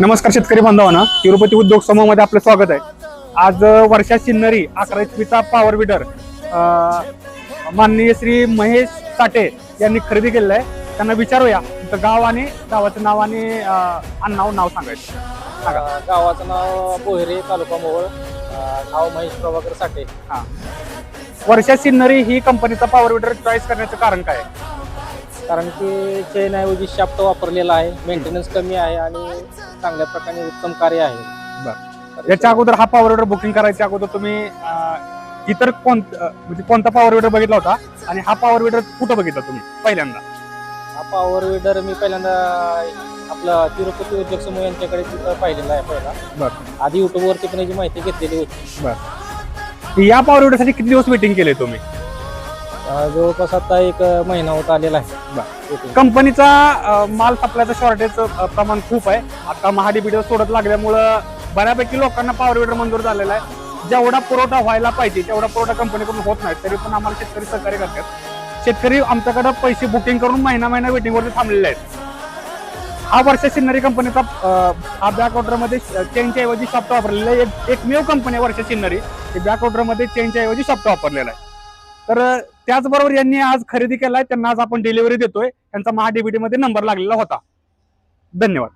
नमस्कार शेतकरी बांधवांना, तिरुपती उद्योग समूहामध्ये आपलं स्वागत आहे. आज वर्षा सिन्नरी 11 HP पॉवर विडर माननीय श्री महेश साठे यांनी खरेदी केलेलं आहे. त्यांना विचारूया तुमचं गाव आणि गावाचं नाव आणि नाव सांगायचं. सांगा. गावाचं नाव बोहेरे, तालुका मोहोळ. नाव महेश प्रभाकर साठे. हां, वर्षा सिन्नरी ही कंपनीचा पॉवर विडर चॉईस करण्याचं कारण काय आहे? कारण की चेन ऐवजी शाफ्ट वापरलेला आहे, मेंटेनन्स कमी आहे आणि चांगल्या प्रकारे उत्तम कार्य आहे. बरं, याच्या अगोदर हा पॉवर विडर बुकिंग करायच्या अगोदर तुम्ही इतर म्हणजे कोणता पॉवर विडर बघितला होता आणि हा पॉवर विडर कुठं बघितला तुम्ही पहिल्यांदा? हा पॉवर विडर मी पहिल्यांदा आपला तिरुपती उद्योग समूह यांच्याकडे तिथं पाहिलेला आहे पहिला. बरं आधी युट्यूबवरती पण याची माहिती घेतलेली होती. बरं, या पॉवर विडरसाठी किती दिवस वेटिंग केले तुम्ही? जवळपास आता एक महिना होत आलेला आहे. कंपनीचा माल सप्लायचं शॉर्टेज प्रमाण खूप आहे. आता महाडीबीडी सोडत लागल्यामुळं बऱ्यापैकी लोकांना पॉवर विडर मंजूर झालेला आहे. जेवढा पुरवठा व्हायला पाहिजे तेवढा पुरवठा कंपनीकडून होत नाही, तरी पण आम्हाला शेतकरी सहकार्य करतात. शेतकरी आमच्याकडे पैसे बुकिंग करून महिना वेटिंगवरती थांबलेले आहेत. हा वर्षा सिन्नरी कंपनीचा हा बॅक ऑर्डरमध्ये चेनच्या ऐवजी शॉफ्ट वापरलेला आहे. एकमेव कंपनी आहे वर्षा सिन्नरी की बॅक ऑर्डरमध्ये चेनच्या ऐवजी शॉफ्ट वापरलेला आहे. तर त्याचबरोबर यांनी आज खरेदी केलाय, त्यांना आज आपण डिलिव्हरी देतोय. त्यांचा महाडीबीटी मध्ये नंबर लागलेला होता. धन्यवाद.